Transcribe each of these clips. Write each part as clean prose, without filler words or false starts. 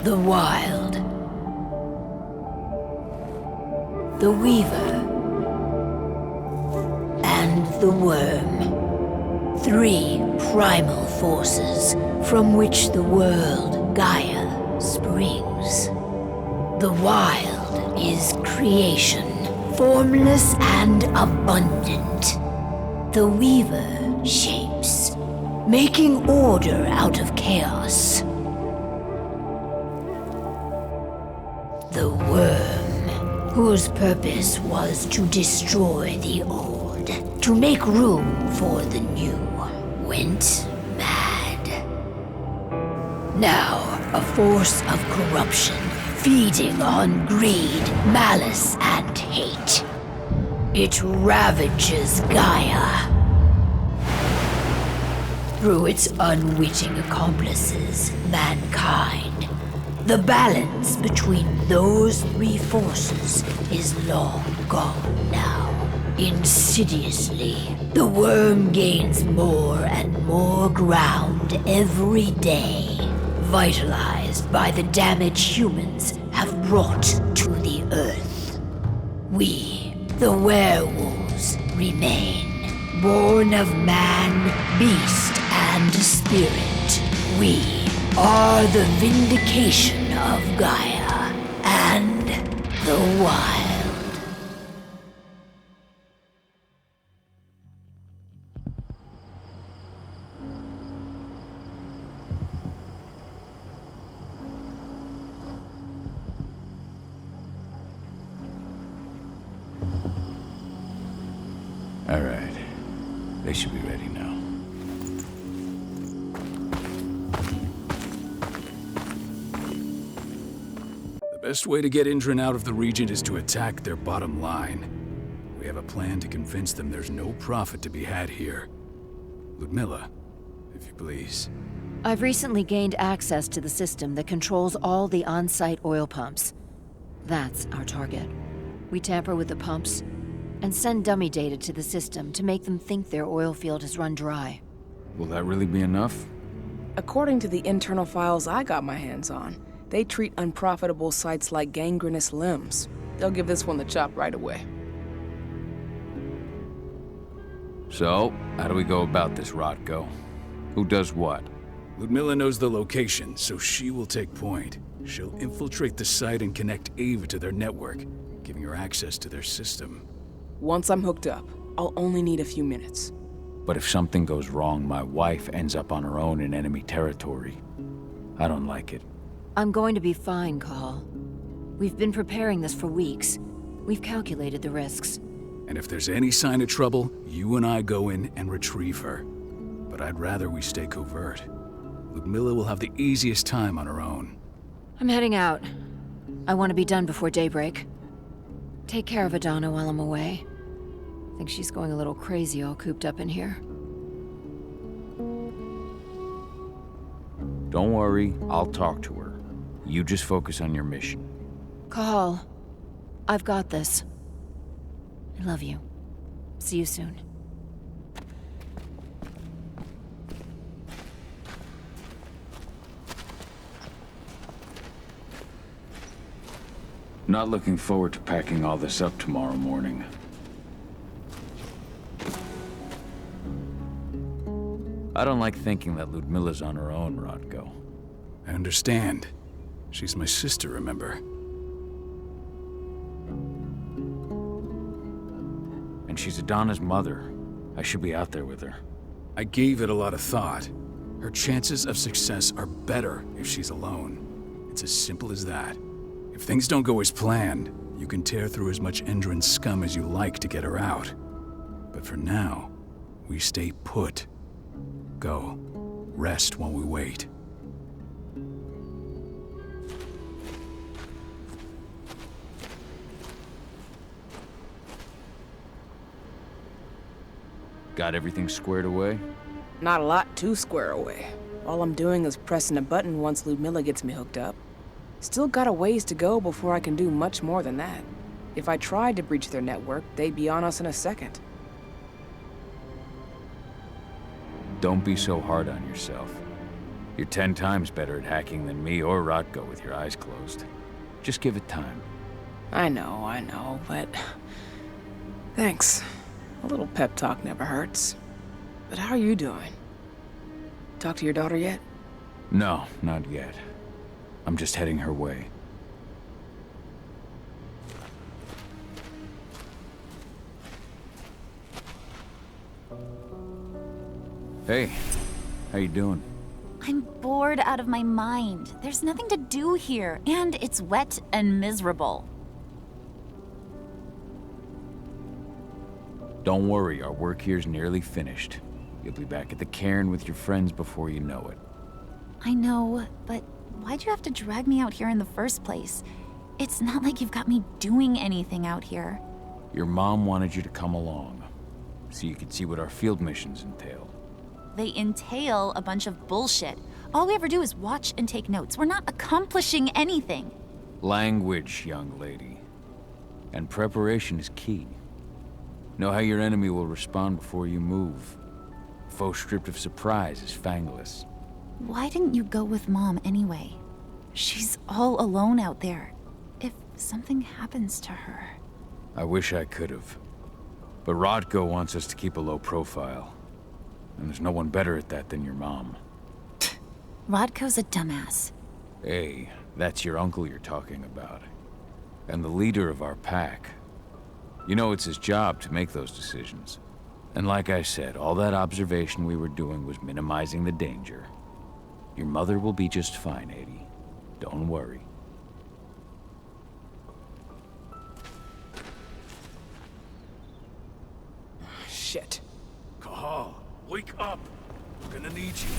The Wild. The Weaver. And the Worm. 3 primal forces from which the world, Gaia, springs. The Wild is creation, formless and abundant. The Weaver shapes, making order out of chaos. The Worm, whose purpose was to destroy the old, to make room for the new, went mad. Now, a force of corruption, feeding on greed, malice, and hate. It ravages Gaia. Through its unwitting accomplices, mankind. The balance between those 3 forces is long gone now. Insidiously, the Worm gains more and more ground every day, vitalized by the damage humans have brought to the Earth. We, the werewolves, remain, born of man, beast, and spirit. We are the vindication of Gaia and the Wild. All right. They should be ready now. The best way to get Indran out of the region is to attack their bottom line. We have a plan to convince them there's no profit to be had here. Ludmilla, if you please. I've recently gained access to the system that controls all the on-site oil pumps. That's our target. We tamper with the pumps and send dummy data to the system to make them think their oil field has run dry. Will that really be enough? According to the internal files I got my hands on, they treat unprofitable sites like gangrenous limbs. They'll give this one the chop right away. So, how do we go about this, Rodko? Who does what? Ludmilla knows the location, so she will take point. She'll infiltrate the site and connect Ava to their network, giving her access to their system. Once I'm hooked up, I'll only need a few minutes. But if something goes wrong, my wife ends up on her own in enemy territory. I don't like it. I'm going to be fine, Cahal. We've been preparing this for weeks. We've calculated the risks. And if there's any sign of trouble, you and I go in and retrieve her. But I'd rather we stay covert. Ludmilla will have the easiest time on her own. I'm heading out. I want to be done before daybreak. Take care of Adana while I'm away. I think she's going a little crazy all cooped up in here. Don't worry, I'll talk to her. You just focus on your mission. Cahal, I've got this. I love you. See you soon. Not looking forward to packing all this up tomorrow morning. I don't like thinking that Ludmilla's on her own, Rodko. I understand. She's my sister, remember? And she's Adana's mother. I should be out there with her. I gave it a lot of thought. Her chances of success are better if she's alone. It's as simple as that. If things don't go as planned, you can tear through as much Endron scum as you like to get her out. But for now, we stay put. Go. Rest while we wait. Got everything squared away? Not a lot to square away. All I'm doing is pressing a button once Ludmilla gets me hooked up. Still got a ways to go before I can do much more than that. If I tried to breach their network, they'd be on us in a second. Don't be so hard on yourself. You're 10 times better at hacking than me or Rotko with your eyes closed. Just give it time. I know, but... Thanks. A little pep talk never hurts. But how are you doing? Talk to your daughter yet? No, not yet. I'm just heading her way. Hey, how you doing? I'm bored out of my mind. There's nothing to do here, and it's wet and miserable. Don't worry, our work here's nearly finished. You'll be back at the cairn with your friends before you know it. I know, but why'd you have to drag me out here in the first place? It's not like you've got me doing anything out here. Your mom wanted you to come along, so you could see what our field missions entail. They entail a bunch of bullshit. All we ever do is watch and take notes. We're not accomplishing anything. Language, young lady. And preparation is key. Know how your enemy will respond before you move. Faux stripped of surprise is fangless. Why didn't you go with Mom anyway? She's all alone out there. If something happens to her... I wish I could have. But Rotko wants us to keep a low profile. And there's no one better at that than your mom. Rodko's a dumbass. Hey, that's your uncle you're talking about. And the leader of our pack. You know it's his job to make those decisions. And like I said, all that observation we were doing was minimizing the danger. Your mother will be just fine, Eddie. Don't worry. Shit. Cahal, wake up! We're gonna need you.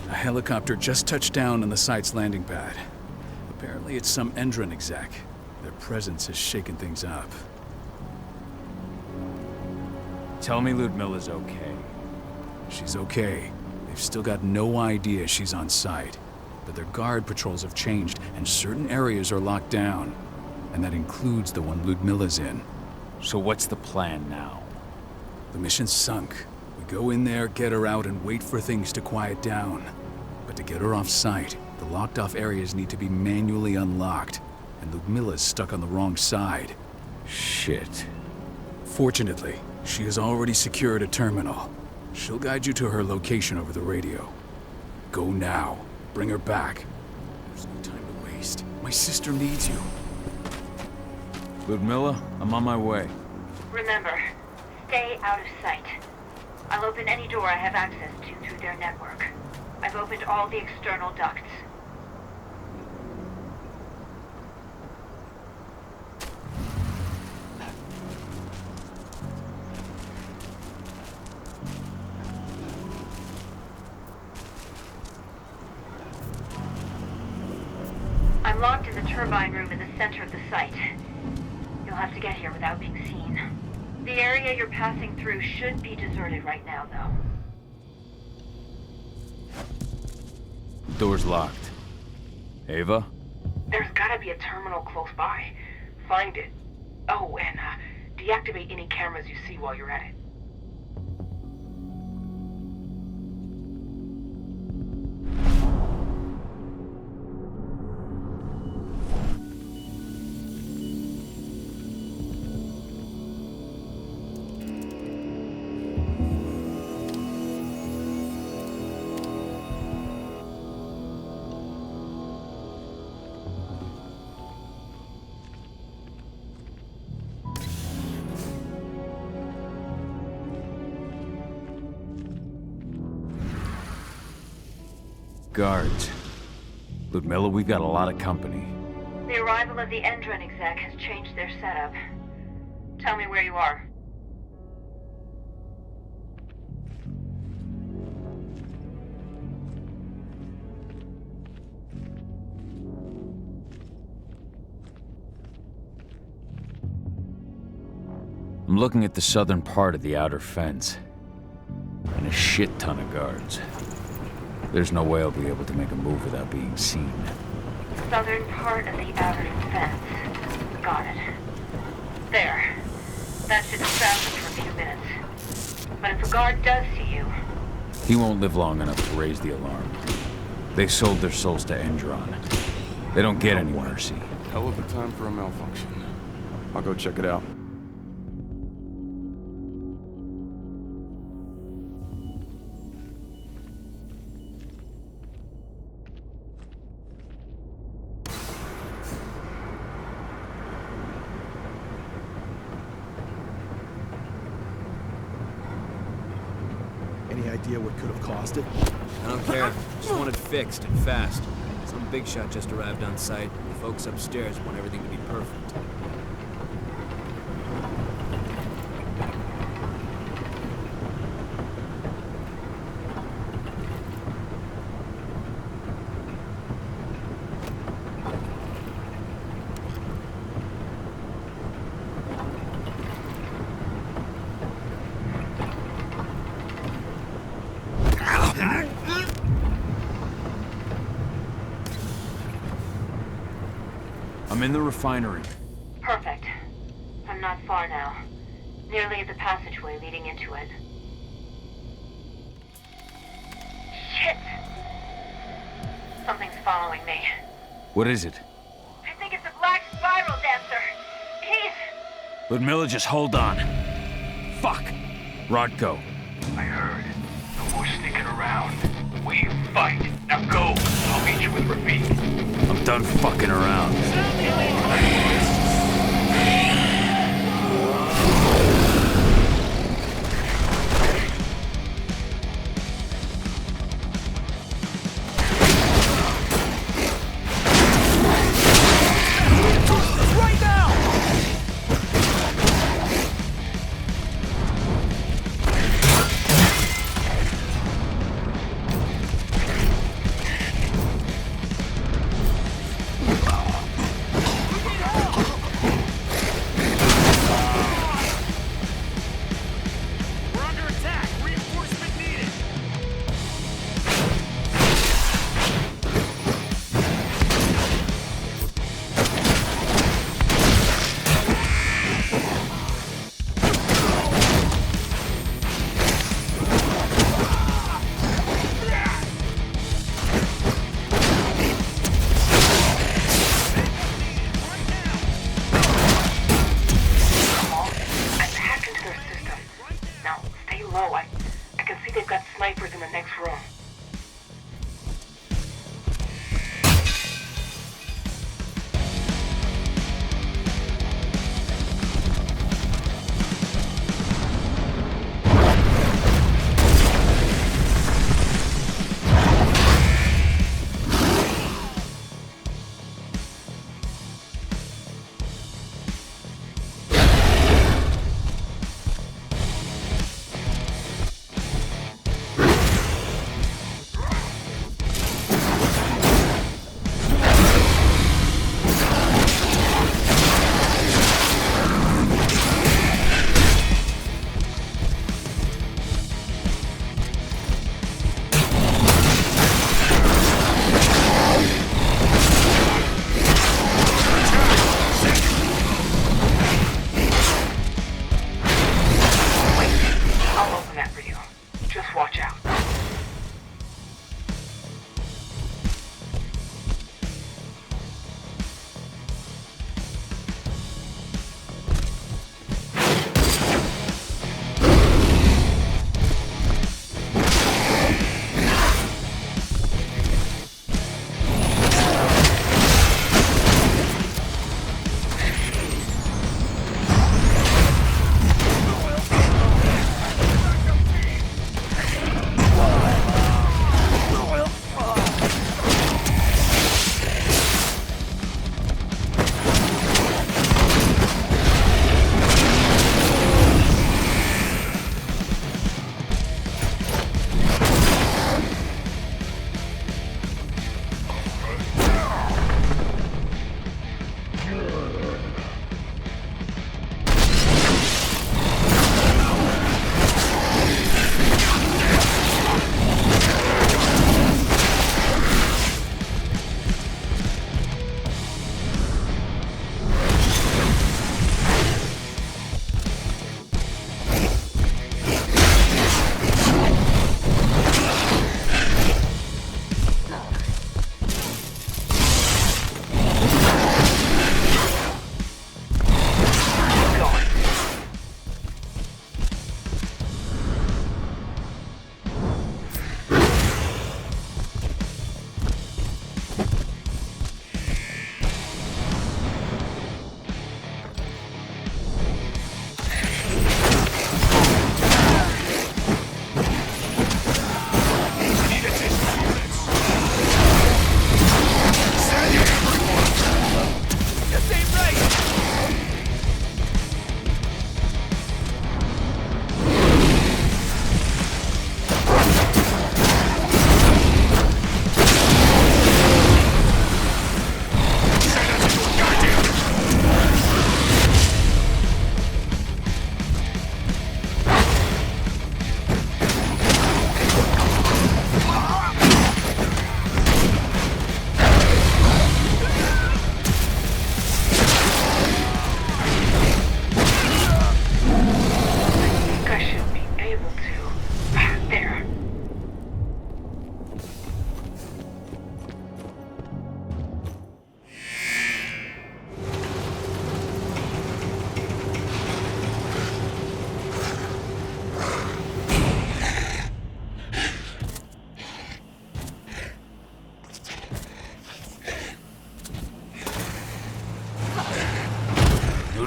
A helicopter just touched down on the site's landing pad. Apparently it's some Endron exec. Their presence has shaken things up. Tell me Ludmilla's okay. She's okay. They've still got no idea she's on site. But their guard patrols have changed, and certain areas are locked down. And that includes the one Ludmilla's in. So what's the plan now? The mission's sunk. We go in there, get her out, and wait for things to quiet down. But to get her off site, the locked-off areas need to be manually unlocked. And Ludmilla's stuck on the wrong side. Shit. Fortunately, she has already secured a terminal. She'll guide you to her location over the radio. Go now. Bring her back. There's no time to waste. My sister needs you. Ludmilla, I'm on my way. Remember, stay out of sight. I'll open any door I have access to through their network. I've opened all the external ducts. I'm locked in the turbine room in the center of the site. You'll have to get here without being seen. The area you're passing through should be deserted right now, though. The door's locked. Ava? There's gotta be a terminal close by. Find it. Oh, and deactivate any cameras you see while you're at it. Guards. Ludmilla, we've got a lot of company. The arrival of the Endron exec has changed their setup. Tell me where you are. I'm looking at the southern part of the outer fence. And a shit ton of guards. There's no way I'll be able to make a move without being seen. Southern part of the outer fence. Got it. There. That should distract them for a few minutes. But if a guard does see you, He won't live long enough to raise the alarm. They sold their souls to Endron. They don't get any mercy. Hell of a time for a malfunction. I'll go check it out. Any idea what could have caused it? I don't care. Just want it fixed and fast. Some big shot just arrived on site. The folks upstairs want everything to be perfect. I'm in the refinery. perfect. I'm not far now. Nearly at the passageway leading into it. Shit! Something's following me. What is it? I think it's a black spiral dancer. He's... Ludmilla, just hold on. Fuck! Rodko. I heard. No more sneaking around. We fight. Now go. I'll meet you with Rafik. I'm done fucking around.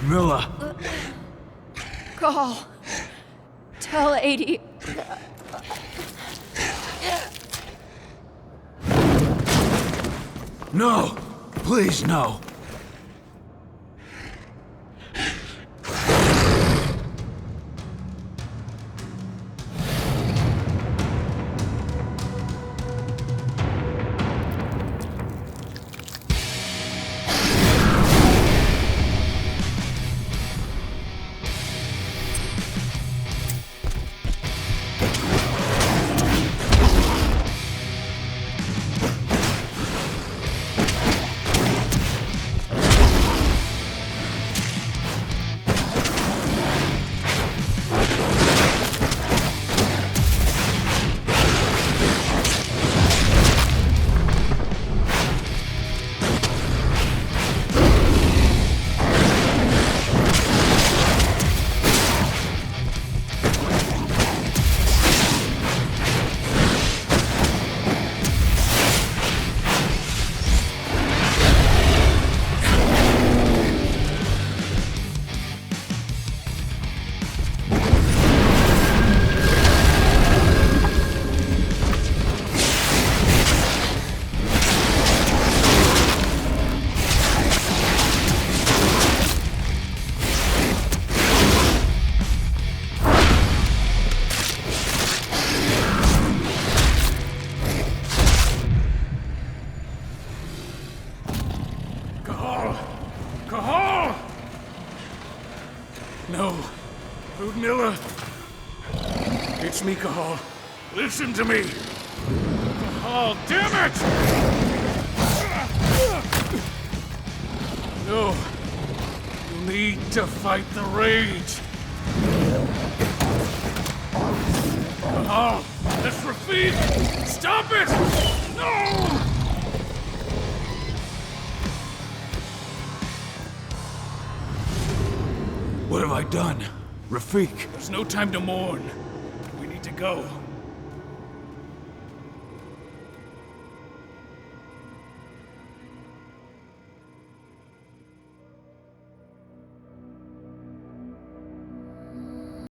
Milla! Call. Tell 80. No! Please, no! No. Ludmilla. It's me, Cahal. Listen to me. Cahal, damn it! No. You need to fight the rage. Cahal, that's Rafik! Stop it! No! What have I done? Rafik! There's no time to mourn. We need to go.